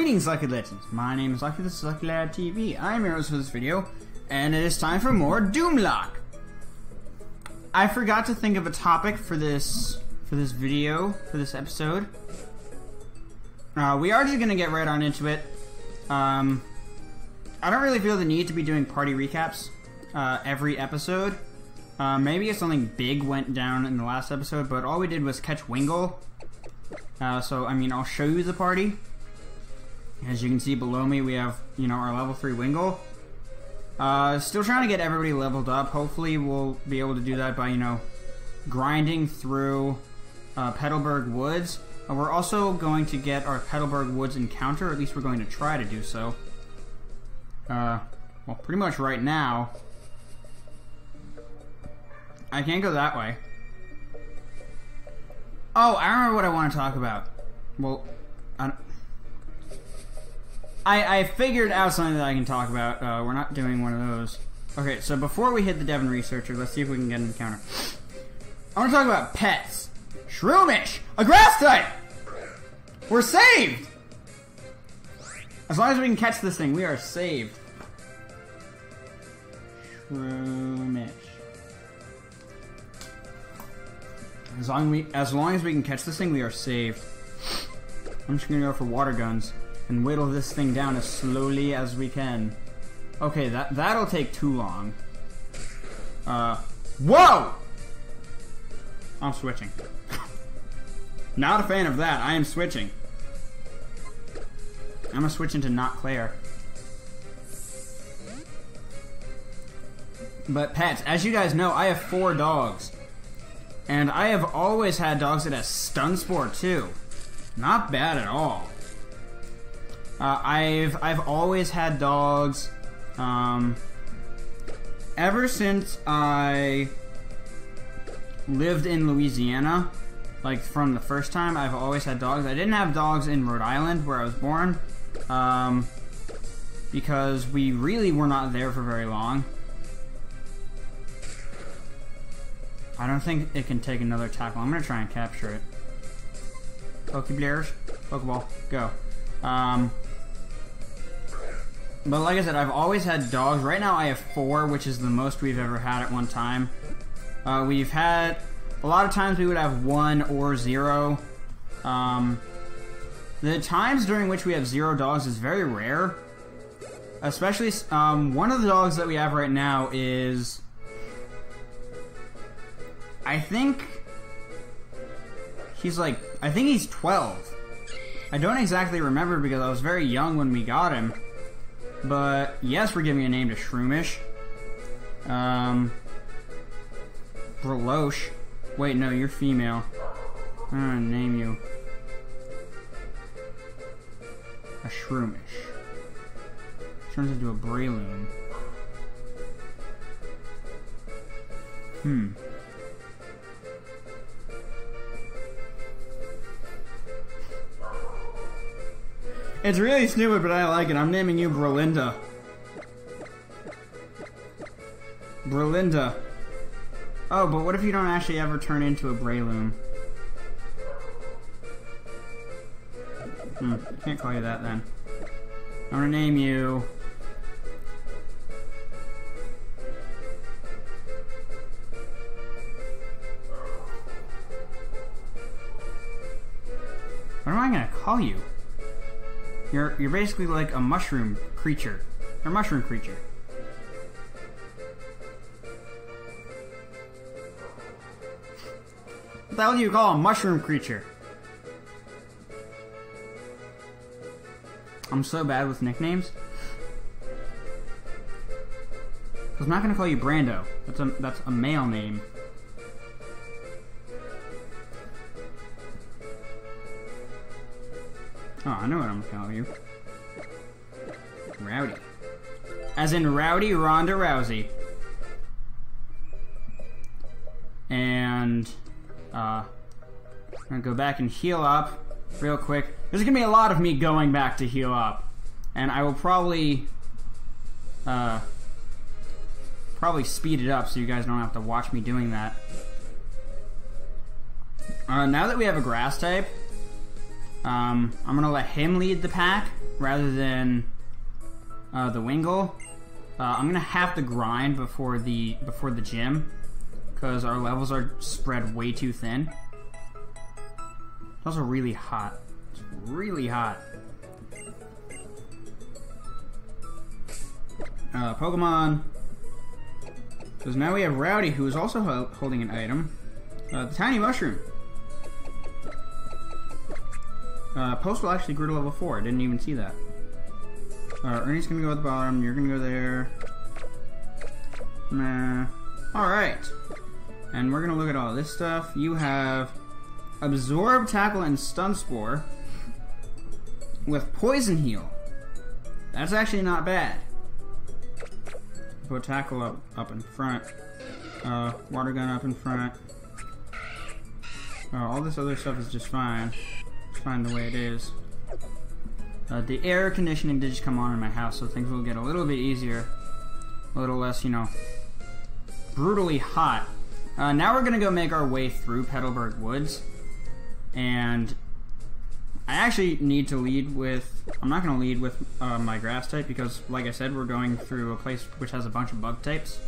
Greetings, Lucky Legends. My name is Lucky, this is Lucky Lad TV. I'm your host for this video, and it is time for more DOOMLOCKE. I forgot to think of a topic for this video, for this episode. We are just gonna get right on into it. I don't really feel the need to be doing party recaps every episode. Maybe if something big went down in the last episode, but all we did was catch Wingle. So, I mean, I'll show you the party. As you can see below me, we have, our level 3 Wingle. Still trying to get everybody leveled up. Hopefully we'll be able to do that by, grinding through Petalburg Woods. We're also going to get our Petalburg Woods encounter, or at least we're going to try to do so. Well, pretty much right now. I can't go that way. Oh, I remember what I want to talk about. Well, I figured out something that I can talk about. We're not doing one of those. Okay, so before we hit the Devon Researcher, let's see if we can get an encounter. I want to talk about pets. Shroomish! A grass type! We're saved! As long as we can catch this thing, we are saved. Shroomish. As long as we can catch this thing, we are saved. I'm just gonna go for water guns and whittle this thing down as slowly as we can. Okay, that'll take too long. Whoa! I'm switching. Not a fan of that. I am switching. I'm gonna switch into not Claire. But pets, as you guys know, I have 4 dogs. And I have always had dogs that have stun spore too. Not bad at all. I've always had dogs. Ever since I lived in Louisiana, like from the first time, I've always had dogs. I didn't have dogs in Rhode Island where I was born, because we really were not there for very long. I don't think it can take another tackle. I'm gonna try and capture it. Pokeblares, Pokeball, go. But like I said, I've always had dogs. Right now I have 4, which is the most we've ever had at one time. We've had, a lot of times we would have 1 or 0. The times during which we have 0 dogs is very rare. Especially, one of the dogs that we have right now is, I think he's 12. I don't exactly remember because I was very young when we got him. But yes, we're giving a name to Shroomish. Breloche. Wait, no, you're female. I'm gonna name you a Shroomish. Turns into a Breloom. It's really stupid, but I like it. I'm naming you Brolinda. Brolinda. Oh, but what if you don't actually ever turn into a Breloom? Can't call you that then. I'm gonna name you... What am I gonna call you? You're basically like a mushroom creature. You're a mushroom creature. What the hell do you call a mushroom creature? I'm so bad with nicknames. I'm not gonna call you Brando. That's a male name. Oh, I know what I'm gonna call you. Rowdy. As in Rowdy Ronda Rousey. And, I'm gonna go back and heal up real quick. There's gonna be a lot of me going back to heal up. And I will probably speed it up so you guys don't have to watch me doing that. Now that we have a grass type, I'm gonna let him lead the pack. rather than the Wingle, I'm gonna have to grind before the gym, because our levels are spread way too thin. It's also really hot. It's really hot. Pokemon. Because now we have Rowdy, who is also holding an item. The Tiny Mushroom. Postal actually grew to level 4. I didn't even see that. Ernie's gonna go at the bottom. You're gonna go there. Nah. Alright. And we're gonna look at all this stuff. You have Absorb, Tackle, and Stun Spore with Poison Heal. That's actually not bad. Put Tackle up in front. Water Gun up in front. All this other stuff is just fine. It's fine the way it is. The air conditioning did just come on in my house, so things will get a little bit easier. A little less, you know, brutally hot. Now we're gonna go make our way through Petalburg Woods. And I actually need to lead with... I'm not gonna lead with my grass type because, like I said, we're going through a place which has a bunch of bug types.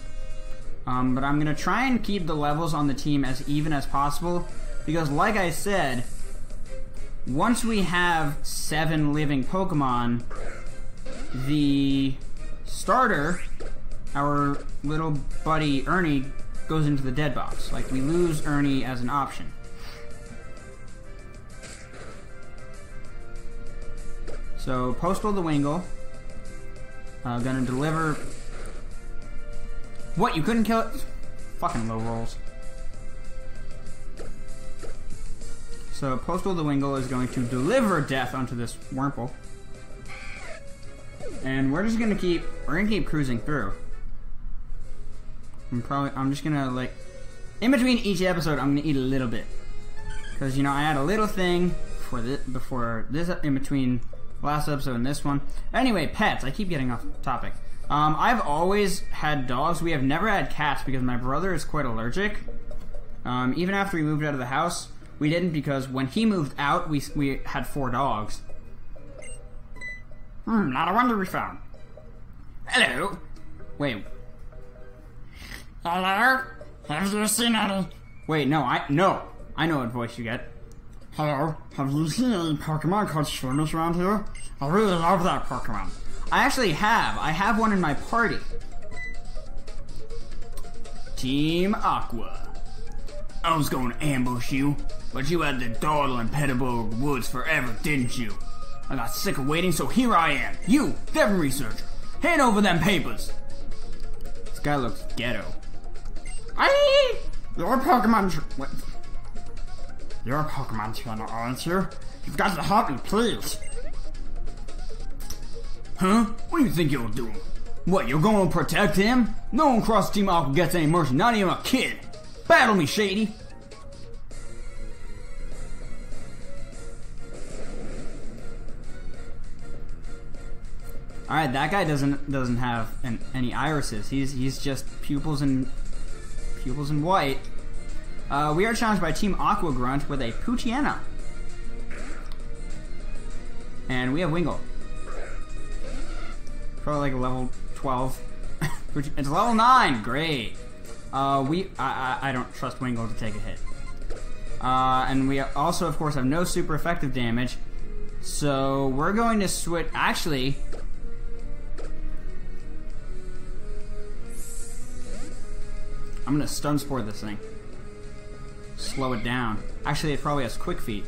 But I'm gonna try and keep the levels on the team as even as possible. Because, like I said, once we have 7 living Pokemon, the starter, our little buddy Ernie, goes into the dead box. Like, we lose Ernie as an option. So, Postal the Wingle. Gonna deliver... What, you couldn't kill it? Fucking low rolls. So, Postal the Wingle is going to deliver death onto this Wurmple. And we're just gonna keep cruising through. I'm just gonna, like, in between each episode, I'm gonna eat a little bit. Because, you know, I had a little thing for this, before this, in between last episode and this one. Anyway, pets. I keep getting off topic. I've always had dogs. We have never had cats because my brother is quite allergic. Even after we moved out of the house, we didn't, because when he moved out, we had 4 dogs. Not a wonder we found. Hello. Wait. Hello? Have you seen any? Wait, no, I know what voice you get. Hello, have you seen any Pokemon called Swimmers around here? I really love that Pokemon. I actually have. I have one in my party. Team Aqua. I was going to ambush you, but you had to dawdle in Petalburg Woods forever, didn't you? I got sick of waiting, so here I am. You, Devon Researcher. Hand over them papers. This guy looks ghetto. Your Pokemon... What? Your Pokemon trainer, aren't you? You've got to help me, please. Huh? What do you think you're doing? What, you're going to protect him? No one across Team Aqua gets any mercy, not even a kid. Battle me, Shady. Alright, that guy doesn't have any irises. He's just pupils in white. We are challenged by Team Aqua Grunt with a Poochyena. And we have Wingle. Probably like a level 12. It's level 9! Great. I don't trust Wingle to take a hit. And we also, of course, have no super effective damage. So we're going to switch... Actually... I'm going to Stun Spore this thing. Slow it down. Actually, it probably has Quick Feet.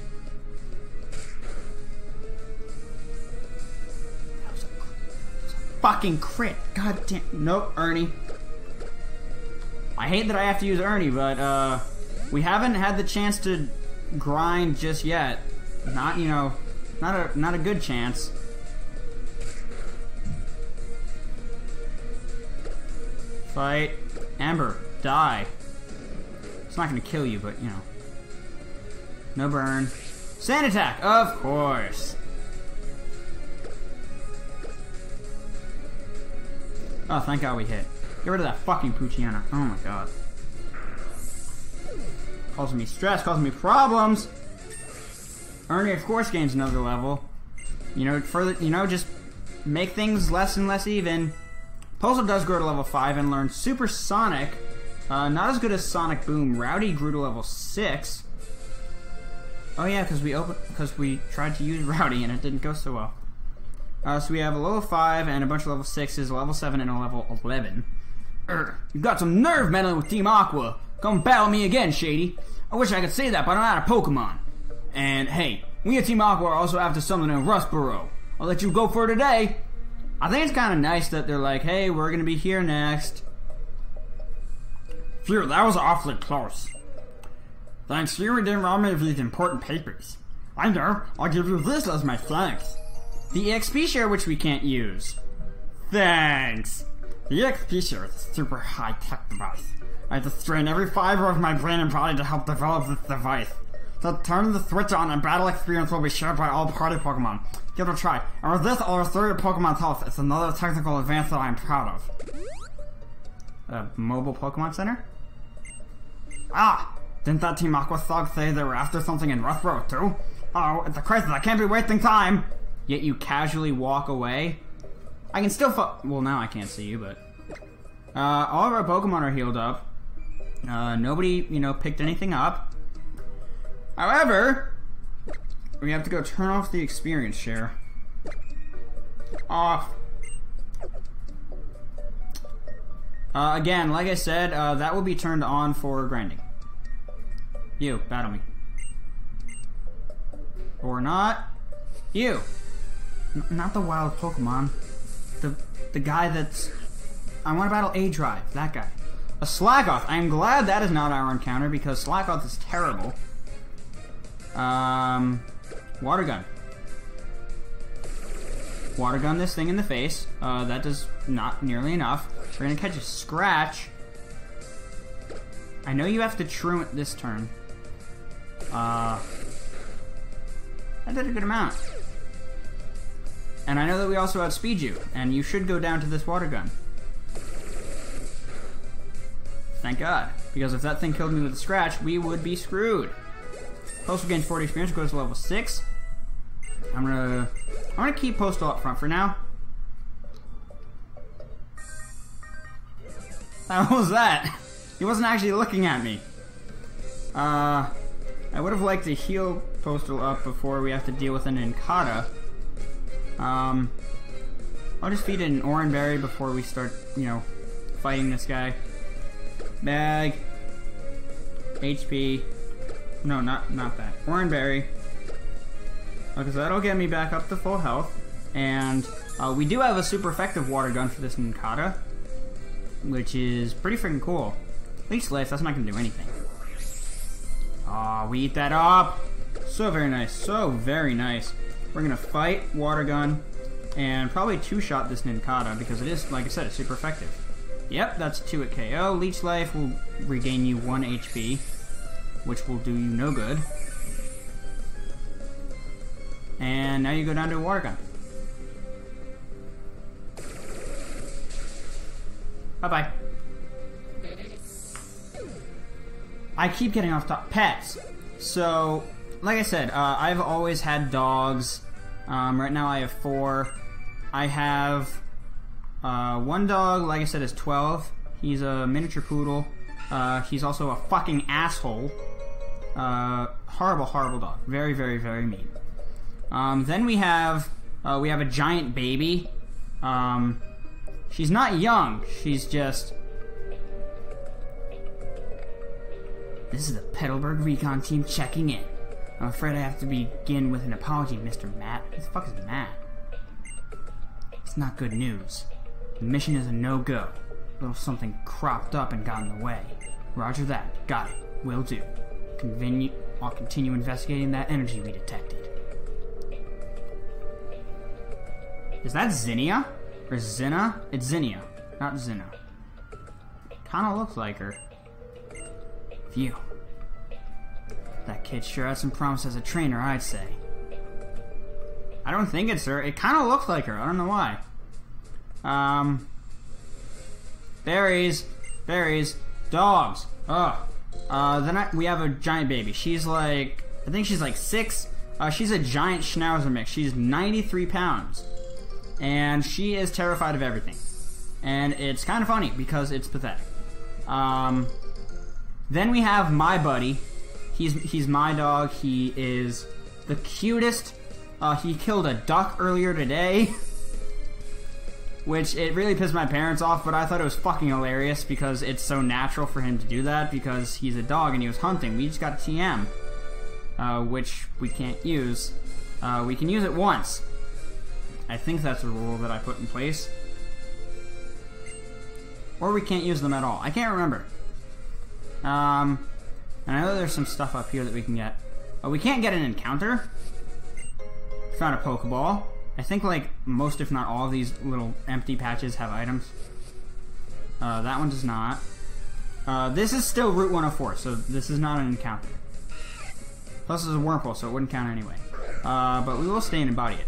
That was a fucking crit. God damn. Nope, Ernie. I hate that I have to use Ernie, but we haven't had the chance to grind just yet. Not, you know, not a good chance. Fight. Amber, die. It's not gonna kill you, but, you know. No burn. Sand attack, of course. Oh, thank God we hit. Get rid of that fucking Poochyena. Oh my God. Causing me stress, causing me problems. Ernie, of course, gains another level. You know, further, you know, just make things less and less even. Postal does grow to level 5 and learn Supersonic. Not as good as Sonic Boom. Rowdy grew to level 6. Oh yeah, because we tried to use Rowdy and it didn't go so well. So we have a level 5 and a bunch of level 6s, a level 7 and a level 11. You've got some nerve meddling with Team Aqua. Come battle me again, Shady. I wish I could say that, but I'm out of Pokemon. And hey, we at Team Aqua are also after something in Rustboro. I'll let you go for today. I think it's kind of nice that they're like, hey, we're gonna be here next. Phew, that was awfully close. Thanks, you didn't rob me of these important papers. I know, I'll give you this as my thanks. The EXP share, which we can't use. Thanks. The EXP share is a super high-tech device. I have to strain every fiber of my brain and body to help develop this device. So turn the switch on and battle experience will be shared by all party Pokemon. Give it a try. And with this, I'll restore your Pokemon's health. It's another technical advance that I'm proud of. Mobile Pokemon Center? Ah! Didn't that Team Aqua thug say they were after something in Rustboro too? Oh, it's a crisis. I can't be wasting time! Yet you casually walk away. I can still well, now I can't see you, but... all of our Pokemon are healed up. Nobody, you know, picked anything up. However, we have to go turn off the experience share. Off. Again, like I said, that will be turned on for grinding. You, battle me. Or not. You. Not the wild Pokemon. The guy that's... I want to battle A-Drive. That guy. A Slackoth. I'm glad that is not our encounter because Slackoth is terrible. Water gun. Water gun this thing in the face. That does not nearly enough. We're gonna catch a scratch. I know you have to Truant this turn. That did a good amount. And I know that we also outspeed you, and you should go down to this water gun. Thank God. Because if that thing killed me with a scratch, we would be screwed. Postal gains 40 experience, goes to level 6. I'm gonna keep Postal up front for now. How was that? He wasn't actually looking at me. I would have liked to heal Postal up before we have to deal with an Incada. I'll just feed it an Oran Berry before we start, you know, fighting this guy. Bag. HP. No, not that. Oran Berry. Because that'll get me back up to full health. And we do have a super effective water gun for this Nincada, which is pretty freaking cool. Leech Life, that's not going to do anything. Aw, we eat that up. So very nice. So very nice. We're going to fight water gun and probably two-shot this Nincada because it is, like I said, it's super effective. Yep, that's 2 at KO. Leech Life will regain you 1 HP, which will do you no good. And now you go down to a water gun. Bye-bye. I keep getting off top. Pets. So, like I said, I've always had dogs. Right now I have 4. I have one dog, like I said, is 12. He's a miniature poodle. He's also a fucking asshole. Horrible, horrible dog. Very, very, very mean. Then we have a giant baby. She's not young. She's just... This is the Petalburg Recon team checking in. I'm afraid I have to begin with an apology, Mr. Matt. Who the fuck is Matt? It's not good news. The mission is a no-go. A little something cropped up and got in the way. Roger that. Got it. Will do. I'll continue investigating that energy we detected. Is that Zinnia? Or Zinna? It's Zinnia, not Zinna. Kinda looks like her. Phew. That kid sure has some promise as a trainer, I'd say. I don't think it's her. It kinda looks like her. I don't know why. Berries. Berries. Dogs. Ugh. Then we have a giant baby. She's like... I think she's like 6. She's a giant Schnauzer mix. She's 93 pounds. And she is terrified of everything. And it's kind of funny because it's pathetic. Then we have my buddy. He's my dog. He is the cutest. He killed a duck earlier today. Which, it really pissed my parents off, but I thought it was fucking hilarious because it's so natural for him to do that because he's a dog and he was hunting. We just got a TM, which we can't use. We can use it once. I think that's a rule that I put in place. Or we can't use them at all. I can't remember. And I know there's some stuff up here that we can get. We can't get an encounter. Found a Pokeball. I think like most, if not all, of these little empty patches have items. That one does not. This is still Route 104, so this is not an encounter. Plus it's a Wurmple, so it wouldn't count anyway. But we will stay and embody it.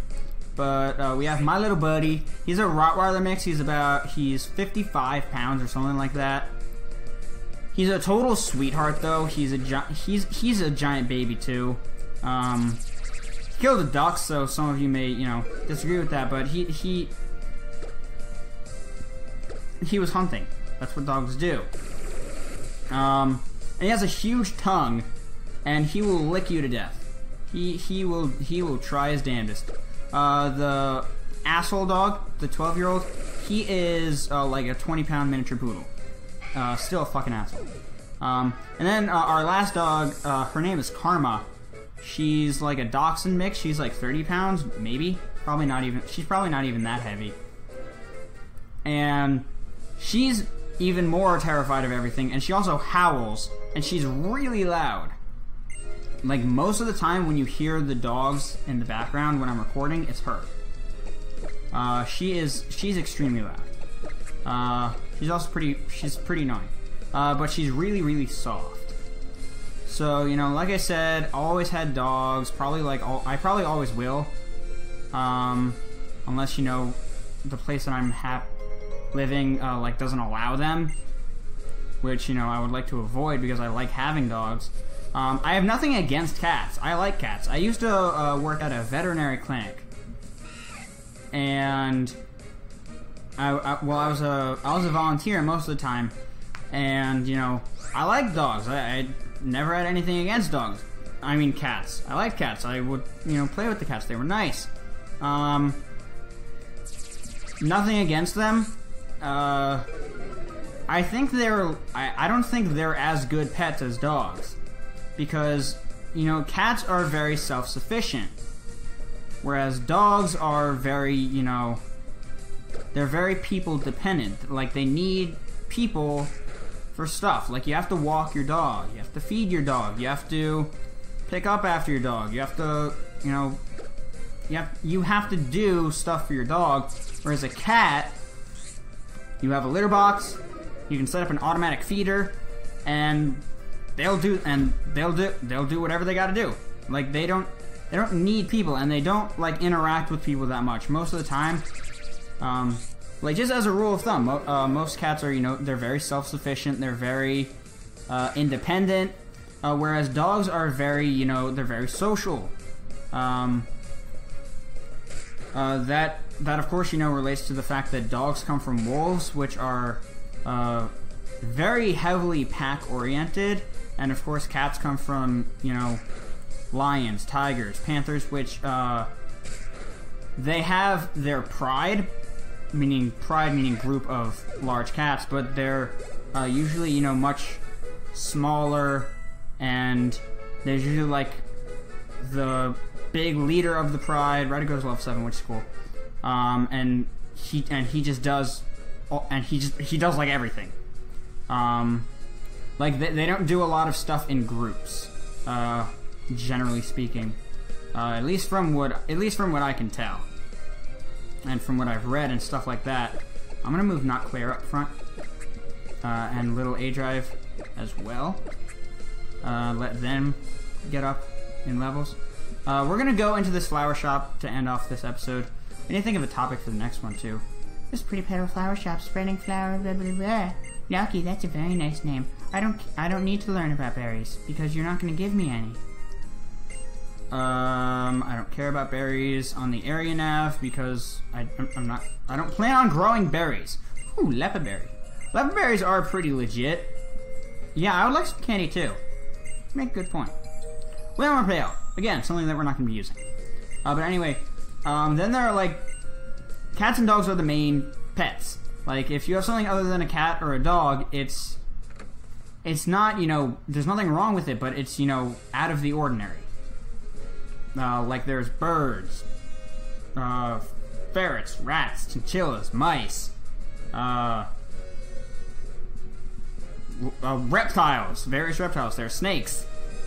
But we have my little buddy. He's a Rottweiler mix. He's 55 pounds or something like that. He's a total sweetheart though. He's a giant baby too. Killed a duck, so some of you may, disagree with that, but he was hunting. That's what dogs do. And he has a huge tongue, and he will lick you to death. He will try his damnedest. The asshole dog, the 12-year-old, he is like a 20-pound miniature poodle. Still a fucking asshole. And then our last dog, her name is Karma. She's like a dachshund mix. She's like 30 pounds, maybe. Probably not even. She's probably not even that heavy. And she's even more terrified of everything. And she also howls. And she's really loud. Like most of the time when you hear the dogs in the background when I'm recording, it's her. She's extremely loud. She's also pretty annoying. But she's really, really soft. So, like I said, always had dogs. I probably always will. Unless, the place that I'm living, doesn't allow them. Which, I would like to avoid because I like having dogs. I have nothing against cats. I like cats. I used to work at a veterinary clinic. And I was a volunteer most of the time. And, I like dogs. I never had anything against dogs. I mean cats. I like cats. I would, play with the cats. They were nice. Nothing against them. I think I don't think they're as good pets as dogs. Because, cats are very self-sufficient. Whereas dogs are very, they're very people-dependent. Like, they need people for stuff. Like, you have to walk your dog, you have to feed your dog, you have to pick up after your dog, you have to, you have to do stuff for your dog. Whereas a cat, you have a litter box, you can set up an automatic feeder, and they'll do whatever they gotta do. Like, they don't need people, and they don't like interact with people that much most of the time. Like, just as a rule of thumb, most cats are, they're very self-sufficient, they're very independent, whereas dogs are very, they're very social. That of course, relates to the fact that dogs come from wolves, which are very heavily pack-oriented, and of course cats come from, lions, tigers, panthers, which, they have their pride meaning group of large cats, but they're usually, much smaller, and there's usually like the big leader of the pride. Right, it goes level 7, which is cool. And he just does, and he does like everything. Like they don't do a lot of stuff in groups, generally speaking. At least from what I can tell, and from what I've read and stuff like that. I'm gonna move Not Claire up front, and little A Drive as well. Let them get up in levels. We're gonna go into this flower shop to end off this episode. We need to think of a topic for the next one too. This pretty petal flower shop, spreading flowers, blah blah blah. Lucky, that's a very nice name. I don't need to learn about berries because you're not gonna give me any. I don't care about berries on the area nav because I don't plan on growing berries. Ooh, leopard berry. Leopard berries are pretty legit. Yeah, I would like some candy too. Make a good point. Whale more payout. Again, something that we're not going to be using. But anyway, then there are like cats and dogs are the main pets. Like if you have something other than a cat or a dog, it's not, you know, there's nothing wrong with it, but it's, you know, out of the ordinary. Like there's birds, ferrets, rats, chinchillas, mice, reptiles, various reptiles. There are snakes,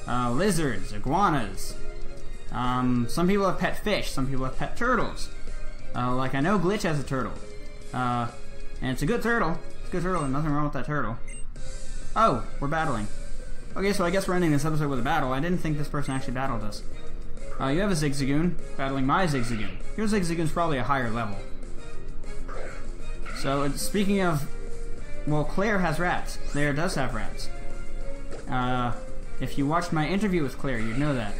lizards, iguanas. Some people have pet fish, some people have pet turtles. Like I know Glitch has a turtle. And it's a good turtle. It's a good turtle, and nothing wrong with that turtle. Oh, we're battling. Okay, so I guess we're ending this episode with a battle. I didn't think this person actually battled us. You have a Zigzagoon battling my Zigzagoon. Your Zigzagoon's probably a higher level. So, speaking of... Well, Claire has rats. Claire does have rats. If you watched my interview with Claire, you'd know that.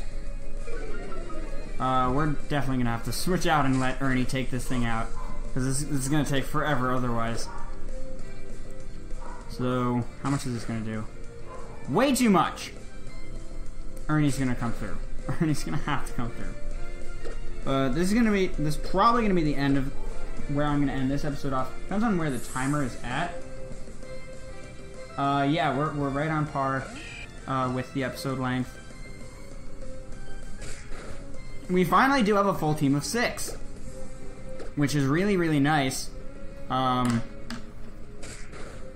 We're definitely gonna have to switch out and let Ernie take this thing out. Because this is gonna take forever otherwise. So, how much is this gonna do? Way too much! Ernie's gonna come through. Ernie's gonna have to come through. This is probably gonna be the end of where I'm gonna end this episode off. Depends on where the timer is at. Yeah, we're right on par with the episode length. We finally do have a full team of 6, which is really, really nice.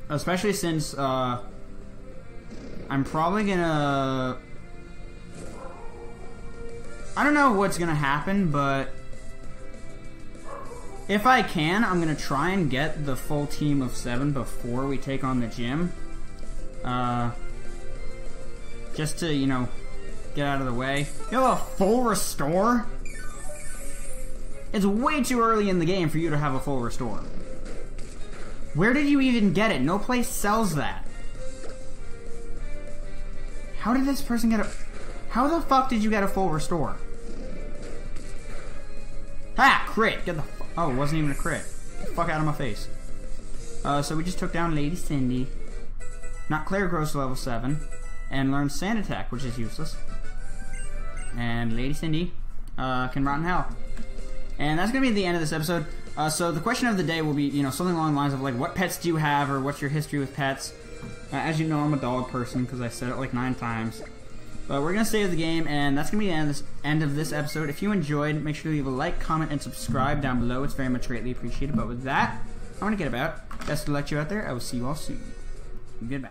Especially since I'm probably gonna... I don't know what's gonna happen, but if I can, I'm gonna try and get the full team of 7 before we take on the gym. Just to, you know, get out of the way. You have a full restore? It's way too early in the game for you to have a full restore. Where did you even get it? No place sells that. How did this person get a... How the fuck did you get a full restore? Ha! Crit! Get the oh, it wasn't even a crit. Get the fuck out of my face. So we just took down Lady Cindy. Not Claire grows to level 7. And learned Sand Attack, which is useless. And Lady Cindy can rot in hell. And that's gonna be the end of this episode. So the question of the day will be, you know, something along the lines of like, what pets do you have, or what's your history with pets? As you know, I'm a dog person because I said it like 9 times. But we're gonna save the game, and that's gonna be the end of this episode. If you enjoyed, make sure to leave a like, comment, and subscribe down below. It's very much greatly appreciated. But with that, I'm gonna get about. Best of luck to you out there. I will see you all soon. Goodbye.